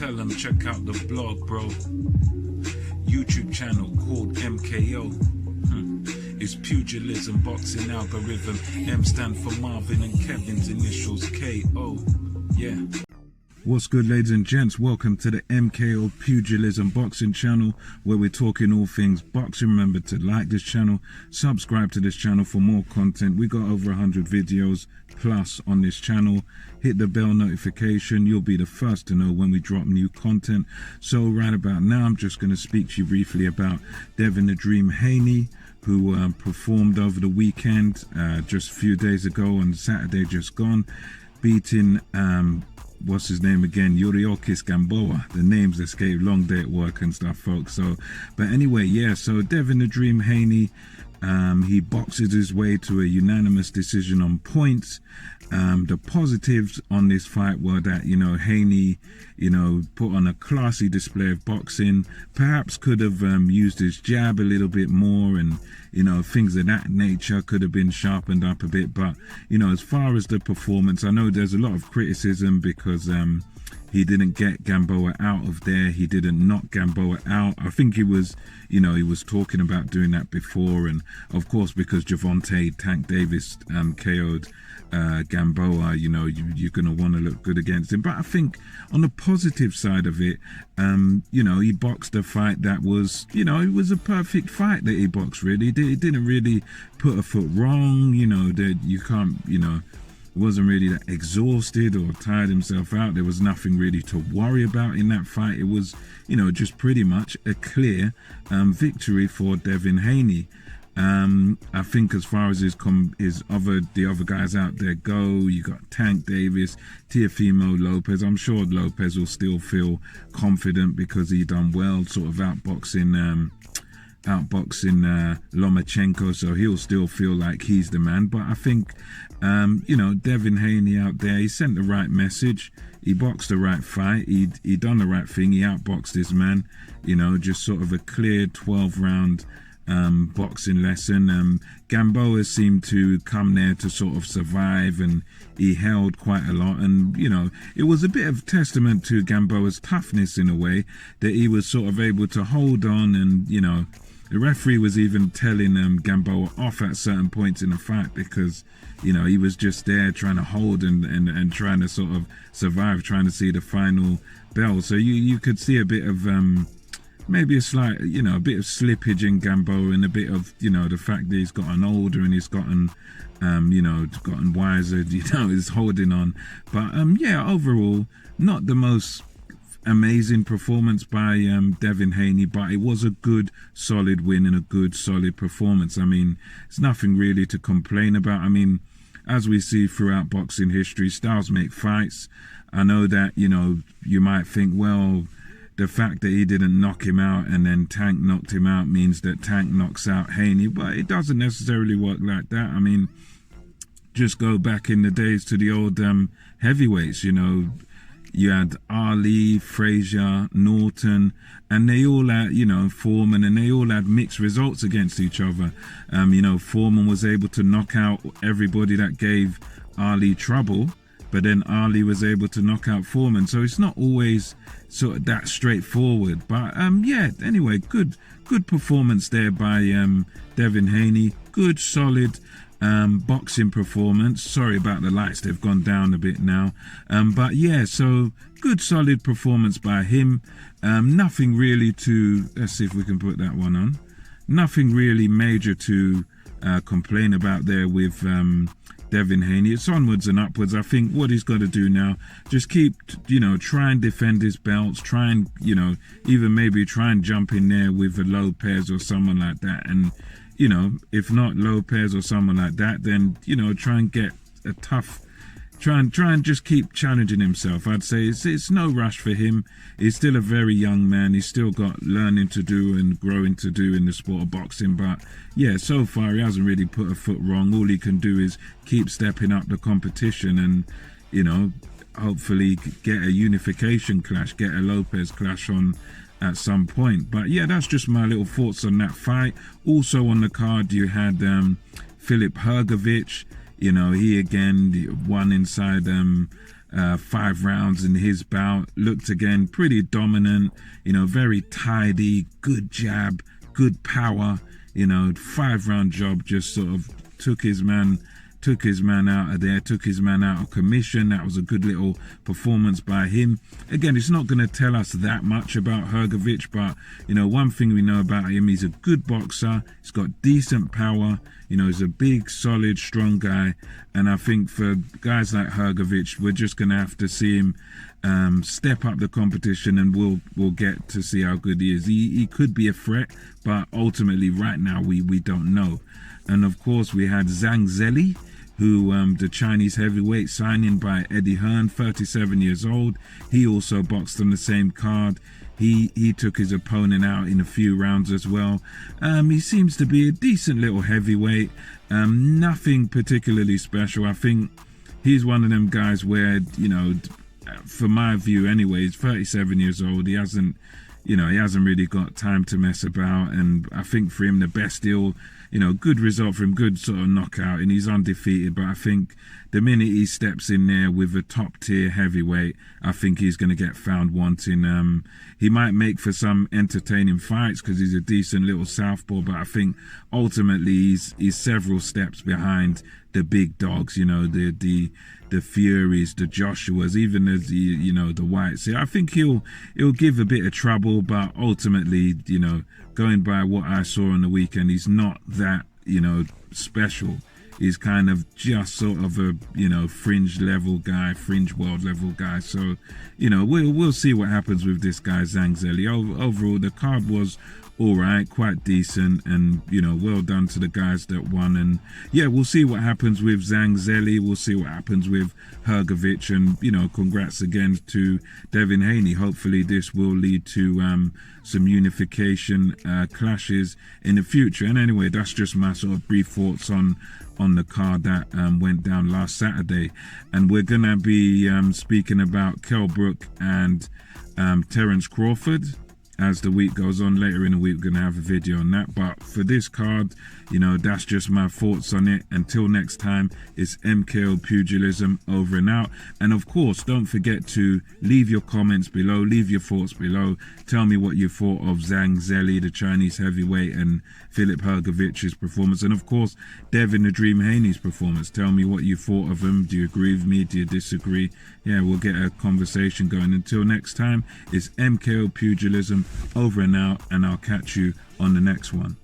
tell them check out the blog, bro. YouTube channel called MKO. It's pugilism, boxing algorithm. M stand for Marvin and Kevin's initials KO. Yeah. What's good, ladies and gents? Welcome to the MKO Pugilism Boxing channel, where we're talking all things boxing. Remember to like this channel, subscribe to this channel for more content. We got over 100 videos plus on this channel. Hit the bell notification. You'll be the first to know when we drop new content. So right about now, I'm just going to speak to you briefly about Devin the Dream Haney, who performed over the weekend, just a few days ago on Saturday just gone, beating what's his name again, Hrgovic Gamboa. The names escape, long day at work and stuff, folks. So but anyway, yeah, so Devin the Dream Haney, he boxes his way to a unanimous decision on points. The positives on this fight were that, Haney, put on a classy display of boxing, perhaps could have used his jab a little bit more, and, things of that nature could have been sharpened up a bit. But, as far as the performance, I know there's a lot of criticism because he didn't get Gamboa out of there. He didn't knock Gamboa out. I think he was, he was talking about doing that before. And of course, because Javante Tank Davis KO'd Gamboa, you're going to want to look good against him. But I think on the positive side of it, he boxed a fight that was, it was a perfect fight that he boxed, really. He didn't really put a foot wrong, that you can't, wasn't really that exhausted or tired himself out. There was nothing really to worry about in that fight. It was, just pretty much a clear victory for Devin Haney. I think as far as the other guys out there go, you got Tank Davis, Teofimo Lopez. I'm sure Lopez will still feel confident because he done well, sort of outboxing Lomachenko, so he'll still feel like he's the man. But I think, Devin Haney out there, he sent the right message. He boxed the right fight. He done the right thing. He outboxed his man. Just sort of a clear 12-round boxing lesson. Gamboa seemed to come there to sort of survive, and he held quite a lot. And it was a bit of testament to Gamboa's toughness in a way that he was sort of able to hold on. And the referee was even telling Gamboa off at certain points in the fight because he was just there trying to hold and trying to sort of survive, trying to see the final bell. So you could see a bit of maybe a slight, a bit of slippage in Gamboa, and a bit of, the fact that he's gotten older and he's gotten, gotten wiser, is holding on. But overall, not the most amazing performance by Devin Haney, but it was a good, solid win and a good, solid performance. I mean, it's nothing really to complain about. I mean, as we see throughout boxing history, styles make fights. I know that, you might think, well, the fact that he didn't knock him out and then Tank knocked him out means that Tank knocks out Haney, but it doesn't necessarily work like that. I mean, just go back in the days to the old heavyweights, you had Ali, Frazier, Norton, and they all had, Foreman, and they all had mixed results against each other. Foreman was able to knock out everybody that gave Ali trouble, but then Ali was able to knock out Foreman. So it's not always sort of that straightforward. But anyway, good performance there by Devin Haney. Good, solid boxing performance. Sorry about the lights, they've gone down a bit now. But yeah, so good, solid performance by him. Nothing really to, let's see if we can put that one on. Nothing really major to complain about there with Devin Haney. It's onwards and upwards. I think what he's got to do now, just keep, try and defend his belts, try and, even maybe try and jump in there with a Lopez or someone like that. And, if not Lopez or someone like that, then, try and get a tough, try and just keep challenging himself. I'd say it's no rush for him. He's still a very young man. He's still got learning to do and growing to do in the sport of boxing. But yeah, so far he hasn't really put a foot wrong. All he can do is keep stepping up the competition and, hopefully get a unification clash, get a Lopez clash on at some point. But yeah, that's just my little thoughts on that fight. Also on the card, you had Filip Hrgovic. He again won inside 5 rounds in his bout. Looked again pretty dominant, very tidy, good jab, good power, 5-round job, just sort of took his man out of there, took his man out of commission. That was a good little performance by him. Again, it's not going to tell us that much about Hrgovic, but one thing we know about him, he's a good boxer. He's got decent power. He's a big, solid, strong guy. And I think for guys like Hrgovic, we're just going to have to see him step up the competition, and we'll get to see how good he is. He could be a threat, but ultimately right now we don't know. And of course we had Zhelei, who the Chinese heavyweight, signing by Eddie Hearn, 37 years old. He also boxed on the same card. He took his opponent out in a few rounds as well. He seems to be a decent little heavyweight. Nothing particularly special. I think he's one of them guys where, for my view anyway, he's 37 years old. He hasn't really got time to mess about. And I think for him, the best deal, good result for him, good sort of knockout, and he's undefeated. But I think the minute he steps in there with a top tier heavyweight, I think he's going to get found wanting. He might make for some entertaining fights because he's a decent little southpaw, but I think ultimately he's several steps behind the big dogs, the Furies, the Joshuas, even as the Whites. I think he'll give a bit of trouble, but ultimately, going by what I saw on the weekend, he's not that, special. He's kind of just sort of a, fringe level guy, fringe world level guy. So, we'll see what happens with this guy, Zhelei. Overall, the card was all right, quite decent, and well done to the guys that won. And yeah, we'll see what happens with Zhelei. We'll see what happens with Hrgovic, and congrats again to Devin Haney. Hopefully this will lead to some unification clashes in the future. And anyway, that's just my sort of brief thoughts on the card that went down last Saturday. And we're gonna be speaking about Kell Brook and Terence Crawford as the week goes on. Later in the week, we're going to have a video on that. But for this card, that's just my thoughts on it. Until next time, it's MKO Pugilism, over and out. And of course, don't forget to leave your comments below, leave your thoughts below. Tell me what you thought of Zhelei, the Chinese heavyweight, and Filip Hrgovic's performance. And of course, Devin the Dream Haney's performance. Tell me what you thought of them. Do you agree with me? Do you disagree? Yeah, we'll get a conversation going. Until next time, it's MKO Pugilism, over and out, and I'll catch you on the next one.